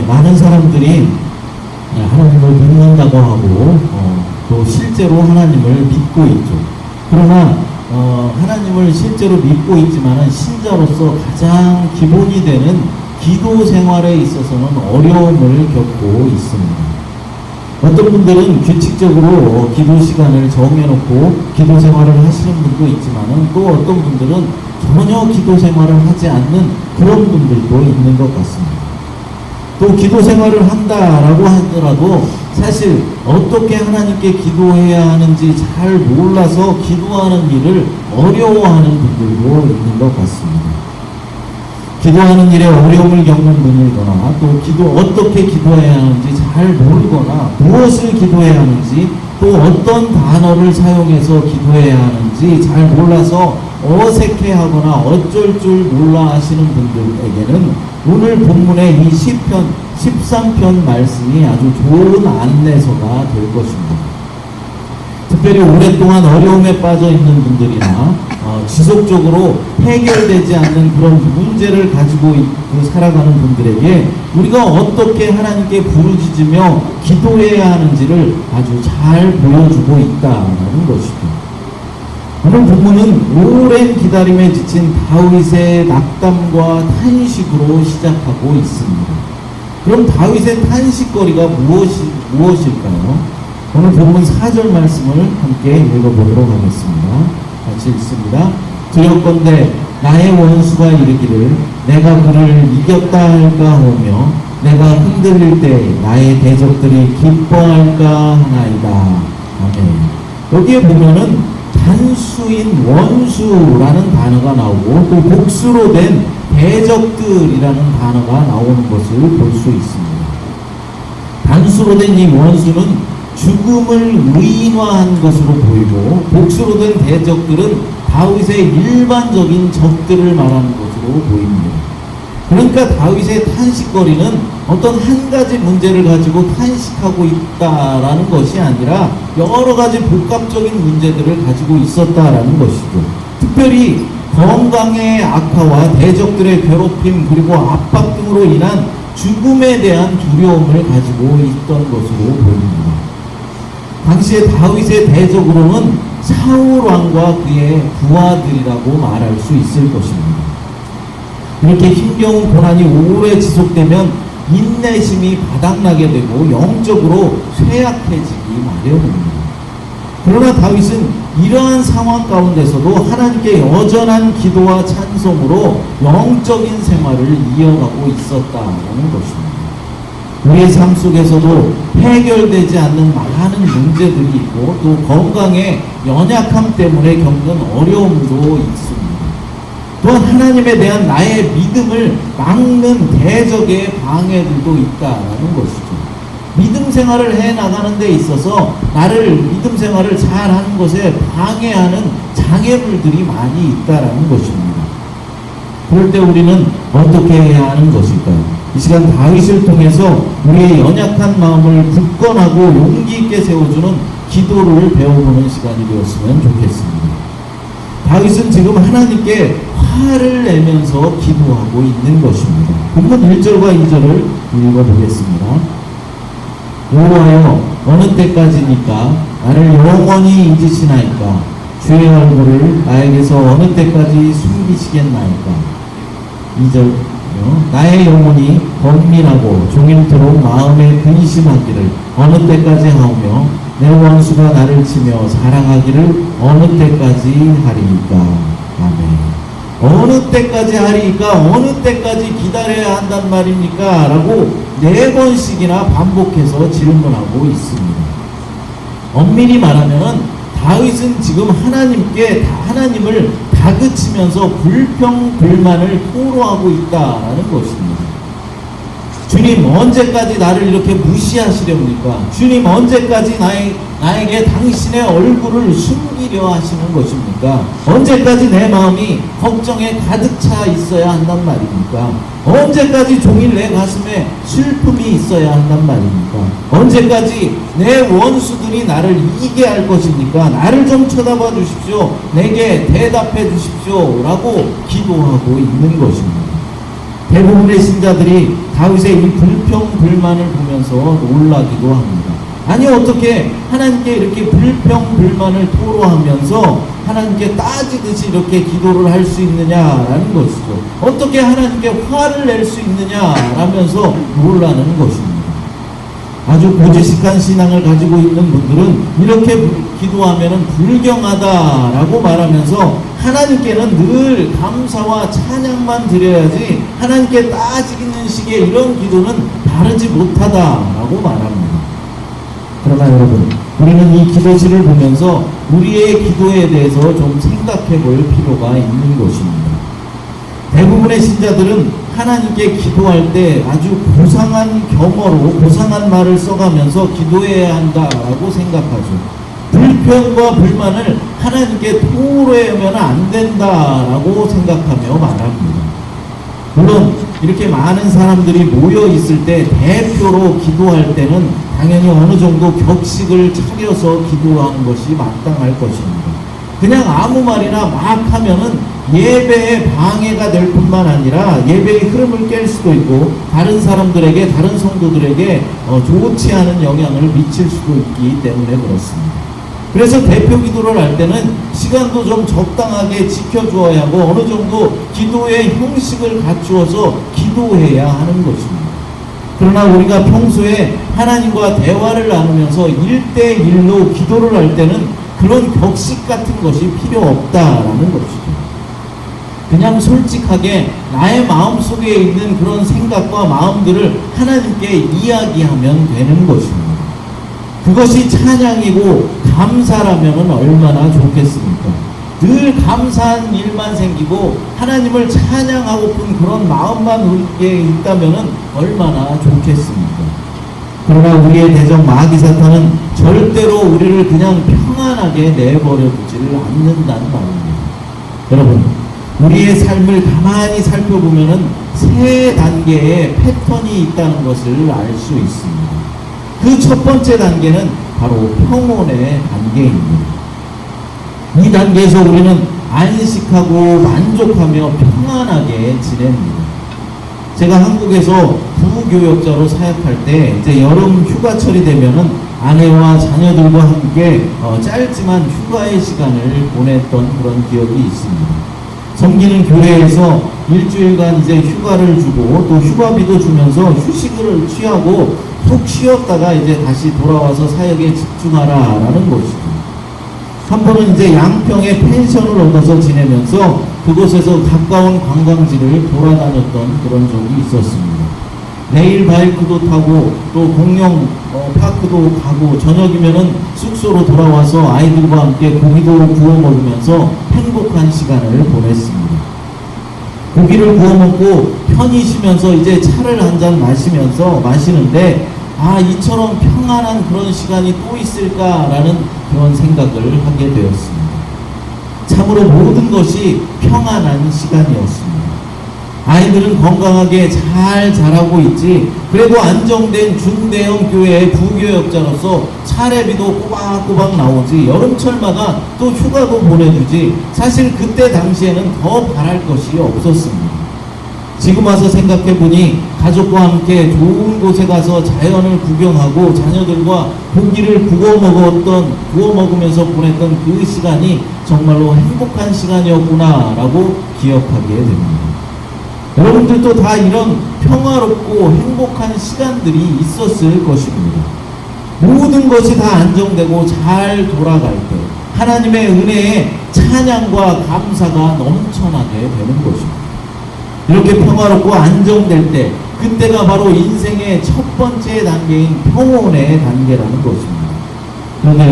많은 사람들이 하나님을 믿는다고 하고 또 실제로 하나님을 믿고 있죠. 그러나 하나님을 실제로 믿고 있지만은 신자로서 가장 기본이 되는 기도 생활에 있어서는 어려움을 겪고 있습니다. 어떤 분들은 규칙적으로 기도 시간을 정해놓고 기도 생활을 하시는 분도 있지만은 또 어떤 분들은 전혀 기도 생활을 하지 않는 그런 분들도 있는 것 같습니다. 또 기도 생활을 한다라고 하더라도 사실 어떻게 하나님께 기도해야 하는지 잘 몰라서 기도하는 일을 어려워하는 분들도 있는 것 같습니다. 기도하는 일에 어려움을 겪는 분이거나 또 어떻게 기도해야 하는지 잘 모르거나 무엇을 기도해야 하는지 또 어떤 단어를 사용해서 기도해야 하는지 잘 몰라서 어색해하거나 어쩔 줄 몰라 하시는 분들에게는 오늘 본문의 이 시편 13편 말씀이 아주 좋은 안내서가 될 것입니다. 특별히 오랫동안 어려움에 빠져 있는 분들이나 지속적으로 해결되지 않는 그런 문제를 가지고 살아가는 분들에게 우리가 어떻게 하나님께 부르짖으며 기도해야 하는지를 아주 잘 보여주고 있다는 것이죠. 오늘 본문은 오랜 기다림에 지친 다윗의 낙담과 탄식으로 시작하고 있습니다. 그럼 다윗의 탄식거리가 무엇일까요? 오늘 본문 4절 말씀을 함께 읽어보도록 하겠습니다. 같이 읽습니다. 두렵건대 나의 원수가 이르기를 내가 그를 이겼다 할까 하며 내가 흔들릴 때 나의 대적들이 기뻐할까 하나이다. 아멘. 여기에 보면은 단수인 원수라는 단어가 나오고 또 복수로 된 대적들이라는 단어가 나오는 것을 볼 수 있습니다. 단수로 된 이 원수는 죽음을 의인화한 것으로 보이고 복수로 된 대적들은 다윗의 일반적인 적들을 말하는 것으로 보입니다. 그러니까 다윗의 탄식거리는 어떤 한 가지 문제를 가지고 탄식하고 있다라는 것이 아니라 여러 가지 복합적인 문제들을 가지고 있었다라는 것이죠. 특별히 건강의 악화와 대적들의 괴롭힘 그리고 압박 등으로 인한 죽음에 대한 두려움을 가지고 있던 것으로 보입니다. 당시에 다윗의 대적으로는 사울 왕과 그의 부하들이라고 말할 수 있을 것입니다. 이렇게 힘겨운 고난이 오래 지속되면 인내심이 바닥나게 되고 영적으로 쇠약해지기 마련입니다. 그러나 다윗은 이러한 상황 가운데서도 하나님께 여전한 기도와 찬송으로 영적인 생활을 이어가고 있었다는 것입니다. 우리의 삶 속에서도 해결되지 않는 많은 문제들이 있고 또 건강의 연약함 때문에 겪는 어려움도 있습니다. 또한 하나님에 대한 나의 믿음을 막는 대적의 방해들도 있다는 것이죠. 믿음 생활을 해나가는 데 있어서 나를 믿음 생활을 잘하는 것에 방해하는 장애물들이 많이 있다는 것입니다. 그럴 때 우리는 어떻게 해야 하는 것일까요? 이 시간 다윗을 통해서 우리의 연약한 마음을 굳건하고 용기 있게 세워주는 기도를 배워보는 시간이 되었으면 좋겠습니다. 다윗은 지금 하나님께 화를 내면서 기도하고 있는 것입니다. 본문 1절과 2절을 읽어보겠습니다. 여호와여 어느 때까지니까 나를 영원히 잊으시나이까 주의 얼굴을 나에게서 어느 때까지 숨기시겠나이까. 2절 나의 영혼이 번민하고 종일토록 마음에 근심하기를 어느 때까지 하오며 내 원수가 나를 치며 자랑하기를 어느 때까지 하리이까. 아멘. 어느 때까지 하리이까 어느 때까지 기다려야 한단 말입니까? 라고 4번씩이나 반복해서 질문하고 있습니다. 엄밀히 말하면 다윗은 지금 하나님을 다그치면서 불평불만을 토로하고 있다라는 것입니다. 주님 언제까지 나를 이렇게 무시하시렵니까? 주님 언제까지 나에게 당신의 얼굴을 숨기려 하시는 것입니까? 언제까지 내 마음이 걱정에 가득 차 있어야 한단 말입니까? 언제까지 종일 내 가슴에 슬픔이 있어야 한단 말입니까? 언제까지 내 원수들이 나를 이기게 할 것입니까? 나를 좀 쳐다봐 주십시오. 내게 대답해 주십시오. 라고 기도하고 있는 것입니다. 대부분의 신자들이 다윗의 이 불평불만을 보면서 놀라기도 합니다. 아니 어떻게 하나님께 이렇게 불평불만을 토로하면서 하나님께 따지듯이 이렇게 기도를 할 수 있느냐라는 것이죠. 어떻게 하나님께 화를 낼 수 있느냐라면서 놀라는 것입니다. 아주 고지식한 신앙을 가지고 있는 분들은 이렇게 기도하면 불경하다라고 말하면서 하나님께는 늘 감사와 찬양만 드려야지 하나님께 따지는 식의 이런 기도는 바르지 못하다라고 말합니다. 그러나 여러분, 우리는 이 기도실을 보면서 우리의 기도에 대해서 좀 생각해 볼 필요가 있는 것입니다. 대부분의 신자들은 하나님께 기도할 때 아주 고상한 경어로 고상한 말을 써가면서 기도해야 한다라고 생각하죠. 불평과 불만을 하나님께 토로하면 안 된다라고 생각하며 말합니다. 물론 이렇게 많은 사람들이 모여 있을 때 대표로 기도할 때는 당연히 어느 정도 격식을 차려서 기도하는 것이 마땅할 것입니다. 그냥 아무 말이나 막 하면은 예배에 방해가 될 뿐만 아니라 예배의 흐름을 깰 수도 있고 다른 사람들에게, 다른 성도들에게 좋지 않은 영향을 미칠 수도 있기 때문에 그렇습니다. 그래서 대표 기도를 할 때는 시간도 좀 적당하게 지켜주어야 하고 어느 정도 기도의 형식을 갖추어서 기도해야 하는 것입니다. 그러나 우리가 평소에 하나님과 대화를 나누면서 1대1로 기도를 할 때는 그런 격식 같은 것이 필요 없다라는 것이죠. 그냥 솔직하게 나의 마음속에 있는 그런 생각과 마음들을 하나님께 이야기하면 되는 것입니다. 그것이 찬양이고 감사라면 얼마나 좋겠습니까? 늘 감사한 일만 생기고 하나님을 찬양하고픈 그런 마음만 우리에게 있다면 얼마나 좋겠습니까? 그러나 우리의 대적 마귀 사탄은 절대로 우리를 그냥 평안하게 내버려 두지를 않는다는 말입니다. 여러분, 우리의 삶을 가만히 살펴보면 세 단계의 패턴이 있다는 것을 알 수 있습니다. 그 첫 번째 단계는 바로 평온의 단계입니다. 이 단계에서 우리는 안식하고 만족하며 평안하게 지냅니다. 제가 한국에서 부교역자로 사역할 때 이제 여름 휴가철이 되면은 아내와 자녀들과 함께 짧지만 휴가의 시간을 보냈던 그런 기억이 있습니다. 섬기는 교회에서 일주일간 이제 휴가를 주고 또 휴가비도 주면서 휴식을 취하고 푹 쉬었다가 이제 다시 돌아와서 사역에 집중하라라는 것이죠. 한 번은 이제 양평에 펜션을 얻어서 지내면서 그곳에서 가까운 관광지를 돌아다녔던 그런 적이 있었습니다. 레일 바이크도 타고 또 공영 파크도 가고 저녁이면은 숙소로 돌아와서 아이들과 함께 고기도 구워 먹으면서 행복한 시간을 보냈습니다. 고기를 구워 먹고 편히 쉬면서 이제 차를 한 잔 마시는데 이처럼 평안한 그런 시간이 또 있을까라는 그런 생각을 하게 되었습니다. 참으로 모든 것이 평안한 시간이었습니다. 아이들은 건강하게 잘 자라고 있지, 그래도 안정된 중대형 교회의 부교역자로서 차례비도 꼬박꼬박 나오지, 여름철마다 또 휴가도 보내주지, 사실 그때 당시에는 더 바랄 것이 없었습니다. 지금 와서 생각해보니 가족과 함께 좋은 곳에 가서 자연을 구경하고 자녀들과 고기를 구워 먹으면서 보냈던 그 시간이 정말로 행복한 시간이었구나 라고 기억하게 됩니다. 여러분들도 다 이런 평화롭고 행복한 시간들이 있었을 것입니다. 모든 것이 다 안정되고 잘 돌아갈 때 하나님의 은혜에 찬양과 감사가 넘쳐나게 되는 것입니다. 이렇게 평화롭고 안정될 때 그때가 바로 인생의 첫 번째 단계인 평온의 단계라는 것입니다. 그런데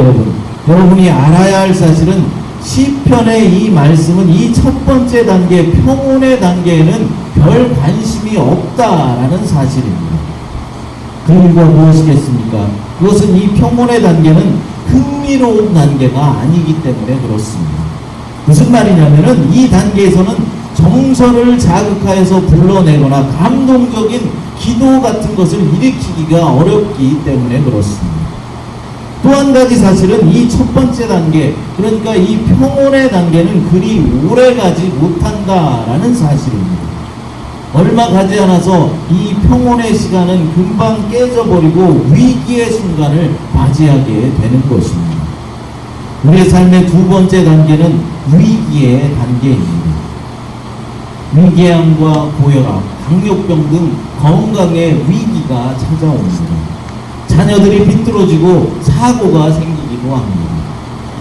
여러분이 알아야 할 사실은 시편의 이 말씀은 이 첫 번째 단계 평온의 단계에는 별 관심이 없다라는 사실입니다. 그 이유가 무엇이겠습니까? 그것은 이 평온의 단계는 흥미로운 단계가 아니기 때문에 그렇습니다. 무슨 말이냐면은 이 단계에서는 정서를 자극하여서 불러내거나 감동적인 기도 같은 것을 일으키기가 어렵기 때문에 그렇습니다. 또 한 가지 사실은 이 첫 번째 단계, 그러니까 이 평온의 단계는 그리 오래가지 못한다라는 사실입니다. 얼마 가지 않아서 이 평온의 시간은 금방 깨져버리고 위기의 순간을 맞이하게 되는 것입니다. 우리의 삶의 두 번째 단계는 위기의 단계입니다. 위궤양과 고혈압, 당뇨병 등 건강의 위기가 찾아옵니다. 자녀들이 비뚤어지고 사고가 생기기도 합니다.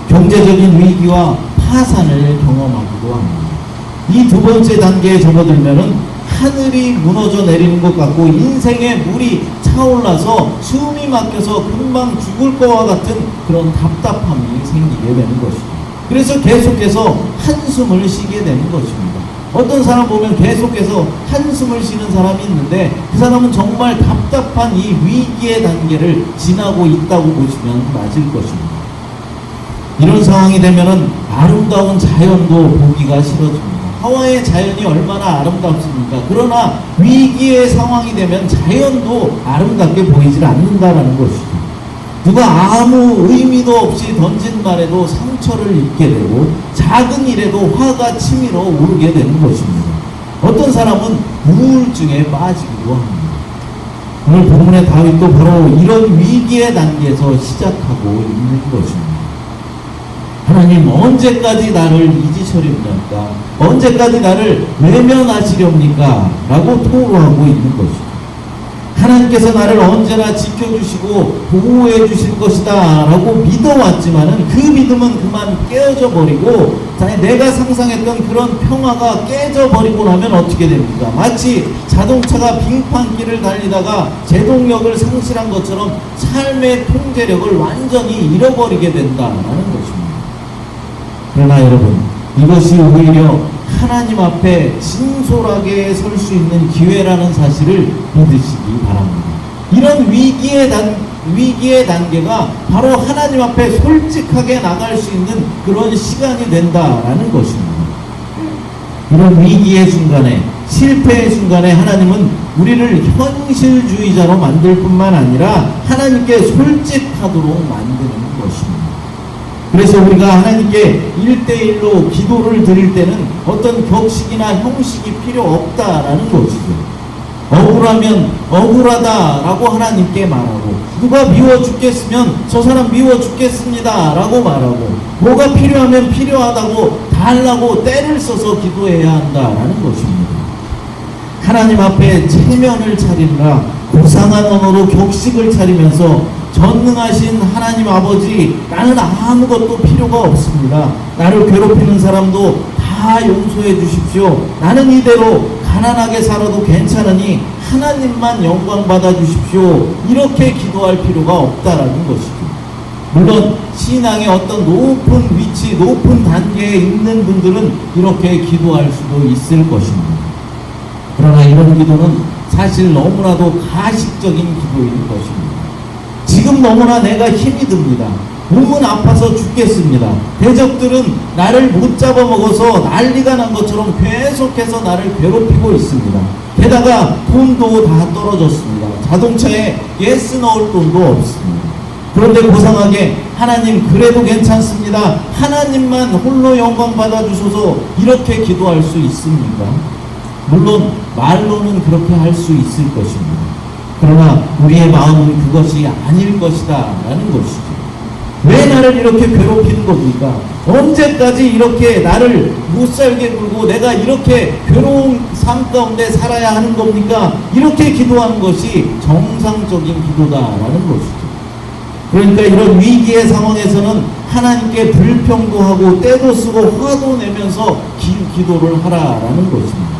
경제적인 위기와 파산을 경험하기도 합니다. 이 두 번째 단계에 접어들면은 하늘이 무너져 내리는 것 같고 인생의 물이 차올라서 숨이 막혀서 금방 죽을 것과 같은 그런 답답함이 생기게 되는 것이죠. 그래서 계속해서 한숨을 쉬게 되는 것입니다. 어떤 사람 보면 계속해서 한숨을 쉬는 사람이 있는데 그 사람은 정말 답답한 이 위기의 단계를 지나고 있다고 보시면 맞을 것입니다. 이런 상황이 되면은 아름다운 자연도 보기가 싫어집니다. 하와이의 자연이 얼마나 아름답습니까? 그러나 위기의 상황이 되면 자연도 아름답게 보이질 않는다라는 것이죠. 누가 아무 의미도 없이 던진 말에도 상처를 입게 되고 작은 일에도 화가 치밀어 오르게 되는 것입니다. 어떤 사람은 우울증에 빠지기도 합니다. 오늘 본문의 다윗도 바로 이런 위기의 단계에서 시작하고 있는 것입니다. 하나님 언제까지 나를 잊으시렵니까? 언제까지 나를 외면하시렵니까? 라고 토로하고 있는 것이죠. 하나님께서 나를 언제나 지켜주시고 보호해 주실 것이다 라고 믿어왔지만은 그 믿음은 그만 깨어져 버리고 내가 상상했던 그런 평화가 깨져버리고 나면 어떻게 됩니까? 마치 자동차가 빙판길을 달리다가 제동력을 상실한 것처럼 삶의 통제력을 완전히 잃어버리게 된다라는 것입니다. 그러나 여러분, 이것이 오히려 하나님 앞에 진솔하게 설 수 있는 기회라는 사실을 믿으시기 바랍니다. 이런 위기의 단계가 바로 하나님 앞에 솔직하게 나갈 수 있는 그런 시간이 된다라는 것입니다. 이런 위기의 순간에, 실패의 순간에 하나님은 우리를 현실주의자로 만들 뿐만 아니라 하나님께 솔직하도록 만드는 것입니다. 그래서 우리가 하나님께 1대1로 기도를 드릴 때는 어떤 격식이나 형식이 필요 없다라는 것이죠. 억울하면 억울하다라고 하나님께 말하고, 누가 미워 죽겠으면 저 사람 미워 죽겠습니다 라고 말하고, 뭐가 필요하면 필요하다고 달라고 때를 써서 기도해야 한다라는 것입니다. 하나님 앞에 체면을 차리느라 고상한 언어로 격식을 차리면서 전능하신 하나님 아버지, 나는 아무것도 필요가 없습니다. 나를 괴롭히는 사람도 다 용서해 주십시오. 나는 이대로 가난하게 살아도 괜찮으니 하나님만 영광 받아 주십시오. 이렇게 기도할 필요가 없다라는 것이죠. 물론 신앙의 어떤 높은 위치, 높은 단계에 있는 분들은 이렇게 기도할 수도 있을 것입니다. 그러나 이런 기도는 사실 너무나도 가식적인 기도인 것입니다. 지금 너무나 내가 힘이 듭니다. 몸은 아파서 죽겠습니다. 대적들은 나를 못 잡아먹어서 난리가 난 것처럼 계속해서 나를 괴롭히고 있습니다. 게다가 돈도 다 떨어졌습니다. 자동차에 가스 넣을 돈도 없습니다. 그런데 고상하게 하나님 그래도 괜찮습니다. 하나님만 홀로 영광 받아주소서, 이렇게 기도할 수 있습니까? 물론 말로는 그렇게 할 수 있을 것입니다. 그러나 우리의 마음은 그것이 아닐 것이다 라는 것이죠. 왜 나를 이렇게 괴롭히는 겁니까? 언제까지 이렇게 나를 못살게 굴고 내가 이렇게 괴로운 삶 가운데 살아야 하는 겁니까? 이렇게 기도하는 것이 정상적인 기도다라는 것이죠. 그러니까 이런 위기의 상황에서는 하나님께 불평도 하고 때도 쓰고 화도 내면서 기도를 하라라는 것입니다.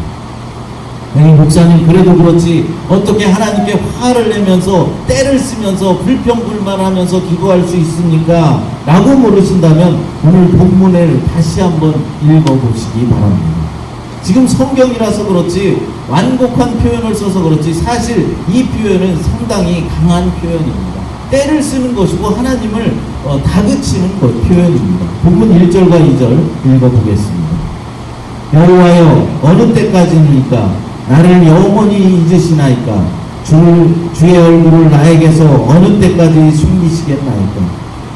목사님 그래도 그렇지 어떻게 하나님께 화를 내면서 때를 쓰면서 불평불만하면서 기도할 수 있습니까? 라고 물으신다면 오늘 본문을 다시 한번 읽어보시기 바랍니다. 지금 성경이라서 그렇지 완곡한 표현을 써서 그렇지 사실 이 표현은 상당히 강한 표현입니다. 때를 쓰는 것이고 하나님을 다그치는 표현입니다. 본문 1절과 2절 읽어보겠습니다. 여호와여 어느 때까지니까 나를 영원히 잊으시나이까? 주의 얼굴을 나에게서 어느 때까지 숨기시겠나이까?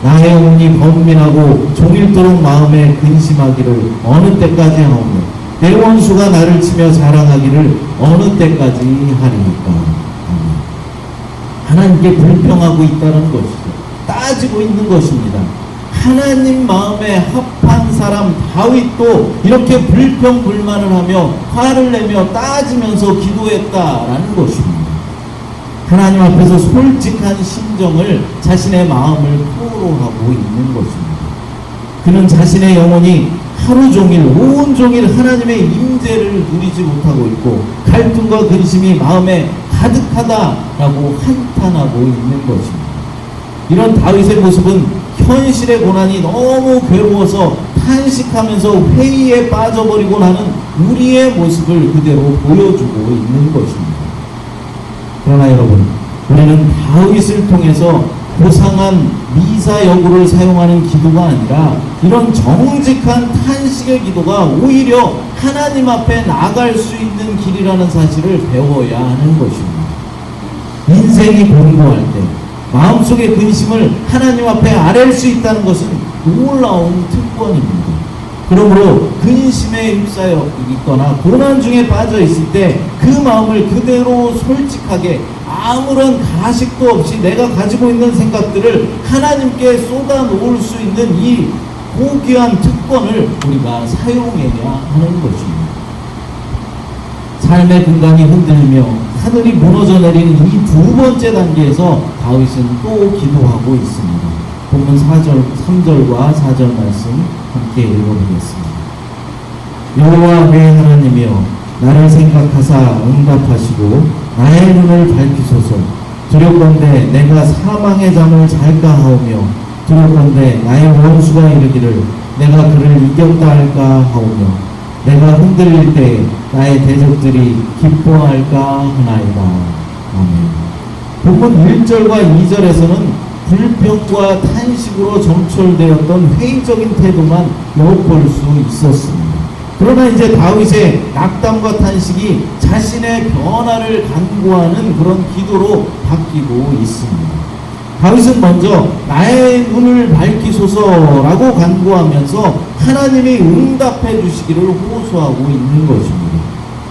나의 영혼이 번민하고 종일토록 마음에 근심하기를 어느 때까지 하오며 내 원수가 나를 치며 자랑하기를 어느 때까지 하리니까. 하나님께 불평하고 있다는 것이죠. 따지고 있는 것입니다. 하나님 마음에 합한 사람 다윗도 이렇게 불평불만을 하며 화를 내며 따지면서 기도했다라는 것입니다. 하나님 앞에서 솔직한 심정을 자신의 마음을 토로하고 있는 것입니다. 그는 자신의 영혼이 하루 종일 온종일 하나님의 임재를 누리지 못하고 있고 갈등과 근심이 마음에 가득하다라고 한탄하고 있는 것입니다. 이런 다윗의 모습은 현실의 고난이 너무 괴로워서 탄식하면서 회의에 빠져버리고 나는 우리의 모습을 그대로 보여주고 있는 것입니다. 그러나 여러분, 우리는 다윗을 통해서 고상한 미사여구를 사용하는 기도가 아니라 이런 정직한 탄식의 기도가 오히려 하나님 앞에 나아갈 수 있는 길이라는 사실을 배워야 하는 것입니다. 인생이 공고할 때 마음속의 근심을 하나님 앞에 아랠 수 있다는 것은 놀라운 특권입니다. 그러므로 근심에 휩싸여 있거나 고난 중에 빠져 있을 때 그 마음을 그대로 솔직하게 아무런 가식도 없이 내가 가지고 있는 생각들을 하나님께 쏟아 놓을 수 있는 이 고귀한 특권을 우리가 사용해야 하는 것입니다. 삶의 근간이 흔들리며 하늘이 무너져 내리는 이 두 번째 단계에서 다윗은 또 기도하고 있습니다. 본문 3절과 4절 말씀 함께 읽어보겠습니다. 여호와 내 하나님이여 나를 생각하사 응답하시고 나의 눈을 밝히소서. 두렵건대 내가 사망의 잠을 잘까 하오며 두렵건대 나의 원수가 이르기를 내가 그를 이겼다 할까 하오며 내가 흔들릴 때 나의 대적들이 기뻐할까 하나이다. 아멘. 본문 1절과 2절에서는 불평과 탄식으로 점철되었던 회의적인 태도만 엿볼 수 있었습니다. 그러나 이제 다윗의 낙담과 탄식이 자신의 변화를 간구하는 그런 기도로 바뀌고 있습니다. 다윗은 먼저 나의 눈을 밝히소서라고 간구하면서 하나님이 응답해 주시기를 호소하고 있는 것입니다.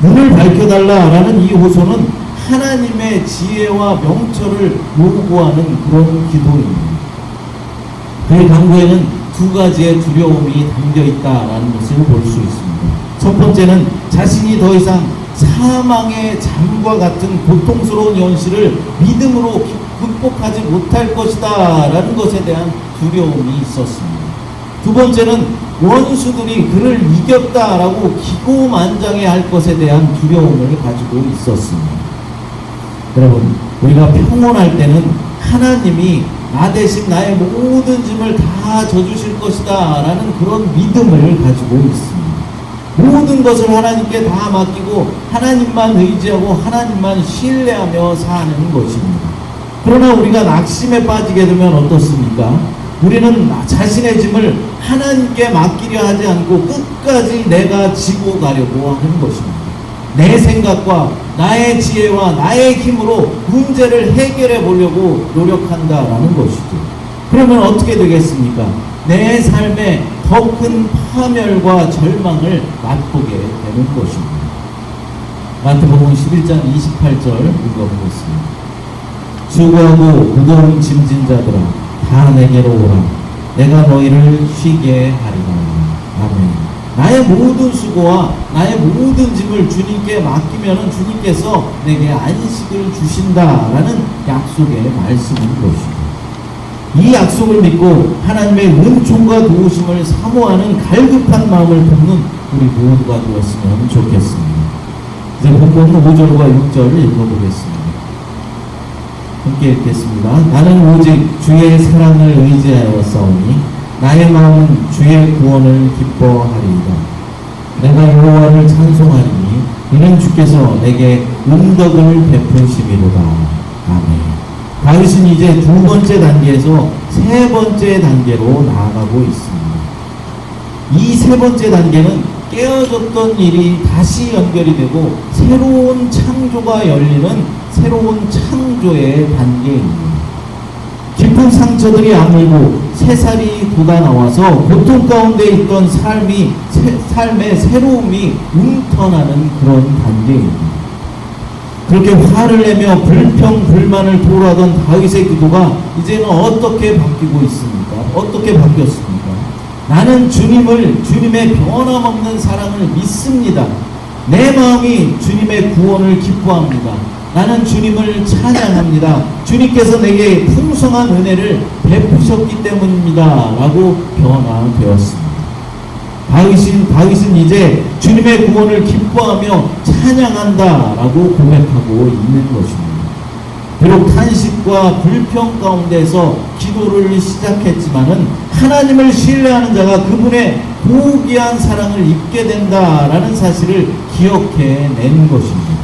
눈을 밝혀달라라는 이 호소는 하나님의 지혜와 명철을 요구하는 그런 기도입니다. 그의 간구에는 두 가지의 두려움이 담겨 있다라는 것을 볼 수 있습니다. 첫 번째는 자신이 더 이상 사망의 잠과 같은 고통스러운 현실을 믿음으로 극복하지 못할 것이다 라는 것에 대한 두려움이 있었습니다. 두 번째는 원수들이 그를 이겼다라고 기고만장해 할 것에 대한 두려움을 가지고 있었습니다. 여러분, 우리가 평온할 때는 하나님이 나 대신 나의 모든 짐을 다 져주실 것이다 라는 그런 믿음을 가지고 있습니다. 모든 것을 하나님께 다 맡기고 하나님만 의지하고 하나님만 신뢰하며 사는 것입니다. 그러나 우리가 낙심에 빠지게 되면 어떻습니까? 우리는 자신의 짐을 하나님께 맡기려 하지 않고 끝까지 내가 지고 가려고 하는 것입니다. 내 생각과 나의 지혜와 나의 힘으로 문제를 해결해 보려고 노력한다라는 것이죠. 그러면 어떻게 되겠습니까? 내 삶에 더 큰 파멸과 절망을 맛보게 되는 것입니다. 마태복음 11장 28절 읽어보겠습니다. 수고하고 무거운 짐진 자들아 다 내게로 오라. 내가 너희를 쉬게 하리라. 아멘. 나의 모든 수고와 나의 모든 짐을 주님께 맡기면 주님께서 내게 안식을 주신다라는 약속의 말씀인 것입니다. 이 약속을 믿고 하나님의 은총과 도우심을 사모하는 갈급한 마음을 품는 우리 모두가 되었으면 좋겠습니다. 이제 본문 5절과 6절을 읽어보겠습니다. 함께 읽겠습니다. 나는 오직 주의 사랑을 의지하여 싸우니 나의 마음은 주의 구원을 기뻐하리이다. 내가 여호와를 찬송하리니 이는 주께서 내게 은덕을 베푸심이로다. 아멘. 다윗은 이제 두 번째 단계에서 세 번째 단계로 나아가고 있습니다. 이 세 번째 단계는 깨어졌던 일이 다시 연결이 되고 새로운 창조가 열리는 새로운 창조의 단계입니다. 깊은 상처들이 아물고 새살이 돋아나와서 고통 가운데 있던 삶이 삶의 새로움이 움터나는 그런 단계입니다. 그렇게 화를 내며 불평불만을 토로하던 다윗의 기도가 이제는 어떻게 바뀌고 있습니까? 어떻게 바뀌었습니까? 나는 주님의 변함없는 사랑을 믿습니다. 내 마음이 주님의 구원을 기뻐합니다. 나는 주님을 찬양합니다. 주님께서 내게 풍성한 은혜를 베푸셨기 때문입니다. 라고 변화되었습니다. 다윗은 이제 주님의 구원을 기뻐하며 찬양한다 라고 고백하고 있는 것입니다. 비록 탄식과 불평 가운데서 기도를 시작했지만은 하나님을 신뢰하는 자가 그분의 고귀한 사랑을 입게 된다라는 사실을 기억해낸 것입니다.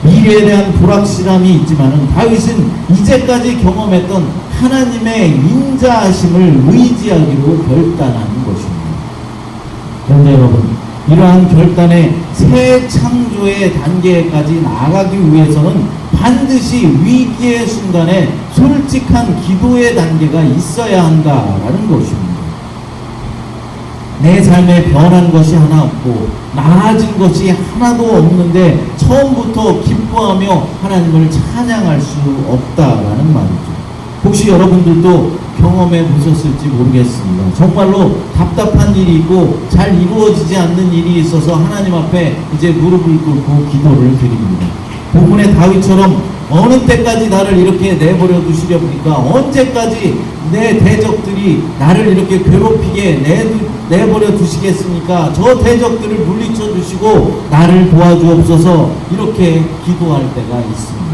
미래에 대한 불확실함이 있지만은 다윗은 이제까지 경험했던 하나님의 인자하심을 의지하기로 결단한 것입니다. 그런데 여러분, 이러한 결단의 새 창조의 단계까지 나아가기 위해서는 반드시 위기의 순간에 솔직한 기도의 단계가 있어야 한다라는 것입니다. 내 삶에 변한 것이 하나 없고 나아진 것이 하나도 없는데 처음부터 기뻐하며 하나님을 찬양할 수 없다라는 말이죠. 혹시 여러분들도 경험해 보셨을지 모르겠습니다. 정말로 답답한 일이 있고 잘 이루어지지 않는 일이 있어서 하나님 앞에 이제 무릎을 꿇고 기도를 드립니다. 본문의 다윗처럼 어느 때까지 나를 이렇게 내버려 두시렵니까? 언제까지 내 대적들이 나를 이렇게 괴롭히게 내버려 두시겠습니까? 저 대적들을 물리쳐 주시고 나를 도와주옵소서, 이렇게 기도할 때가 있습니다.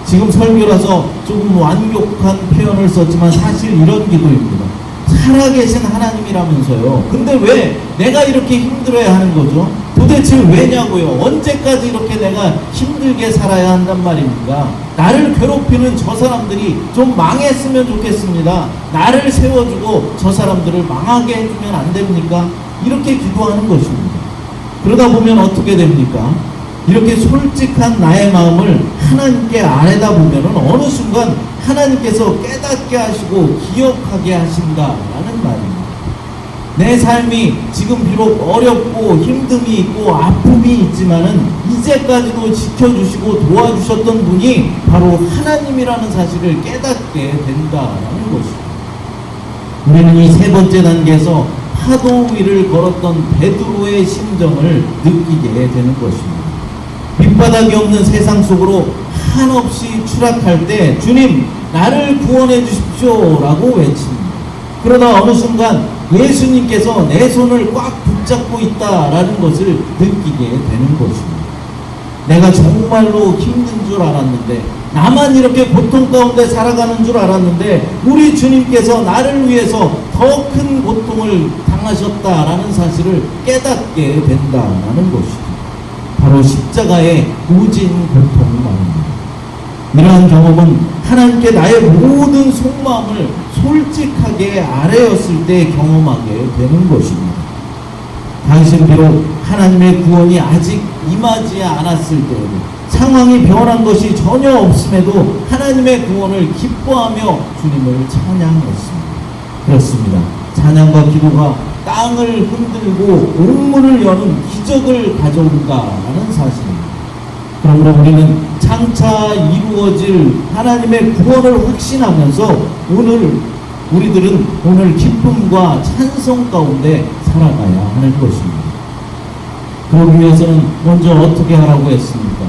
지금 설교라서 조금 완곡한 표현을 썼지만 사실 이런 기도입니다. 살아계신 하나님이라면서요. 근데 왜 내가 이렇게 힘들어야 하는 거죠? 도대체 왜냐고요? 언제까지 이렇게 내가 힘들게 살아야 한단 말입니까? 나를 괴롭히는 저 사람들이 좀 망했으면 좋겠습니다. 나를 세워주고 저 사람들을 망하게 해주면 안 됩니까? 이렇게 기도하는 것입니다. 그러다 보면 어떻게 됩니까? 이렇게 솔직한 나의 마음을 하나님께 아뢰다 보면은 어느 순간 하나님께서 깨닫게 하시고 기억하게 하신다라는 말입니다. 내 삶이 지금 비록 어렵고 힘듦이 있고 아픔이 있지만은 이제까지도 지켜주시고 도와주셨던 분이 바로 하나님이라는 사실을 깨닫게 된다라는 것입니다. 우리는 이 세 번째 단계에서 파도 위를 걸었던 베드로의 심정을 느끼게 되는 것입니다. 밑바닥이 없는 세상 속으로 한없이 추락할 때 주님 나를 구원해 주십시오 라고 외칩니다. 그러다 어느 순간 예수님께서 내 손을 꽉 붙잡고 있다라는 것을 느끼게 되는 것입니다. 내가 정말로 힘든 줄 알았는데, 나만 이렇게 고통 가운데 살아가는 줄 알았는데 우리 주님께서 나를 위해서 더 큰 고통을 당하셨다라는 사실을 깨닫게 된다라는 것이죠. 바로 십자가의 우진 고통 말입니다. 이러한 경험은 하나님께 나의 모든 속마음을 솔직하게 아뢰었을 때 경험하게 되는 것입니다. 당신 비록 하나님의 구원이 아직 임하지 않았을 때에도, 상황이 변한 것이 전혀 없음에도 하나님의 구원을 기뻐하며 주님을 찬양했습니다. 그렇습니다. 찬양과 기도가 땅을 흔들고 옥문을 여는 기적을 가져온다라는 사실입니다. 그러므로 우리는 장차 이루어질 하나님의 구원을 확신하면서 우리들은 오늘 기쁨과 찬송 가운데 살아가야 하는 것입니다. 그러기 위해서는 먼저 어떻게 하라고 했습니까?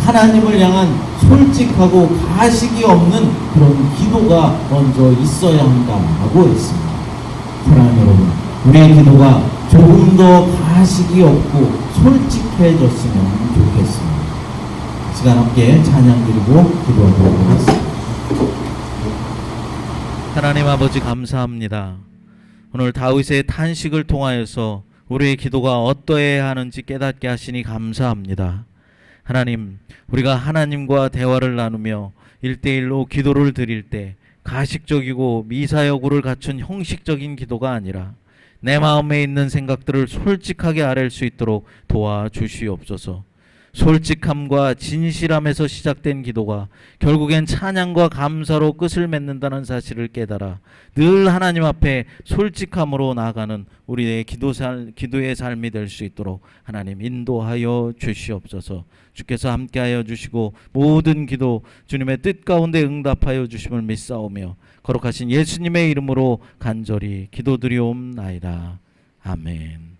하나님을 향한 솔직하고 가식이 없는 그런 기도가 먼저 있어야 한다고 했습니다. 사랑하는 여러분, 우리의 기도가 조금 더 가식이 없고 솔직해졌으면 좋겠습니다. 시간 함께 찬양 드리고 기도하도록 하겠습니다. 하나님 아버지 감사합니다. 오늘 다윗의 탄식을 통하여서 우리의 기도가 어떠해야 하는지 깨닫게 하시니 감사합니다. 하나님, 우리가 하나님과 대화를 나누며 1대1로 기도를 드릴 때 가식적이고 미사여구를 갖춘 형식적인 기도가 아니라 내 마음에 있는 생각들을 솔직하게 아뢰 수 있도록 도와주시옵소서. 솔직함과 진실함에서 시작된 기도가 결국엔 찬양과 감사로 끝을 맺는다는 사실을 깨달아 늘 하나님 앞에 솔직함으로 나아가는 우리의 기도의 삶이 될 수 있도록 하나님 인도하여 주시옵소서. 주께서 함께하여 주시고 모든 기도 주님의 뜻 가운데 응답하여 주심을 믿사오며 거룩하신 예수님의 이름으로 간절히 기도드리옵나이다. 아멘.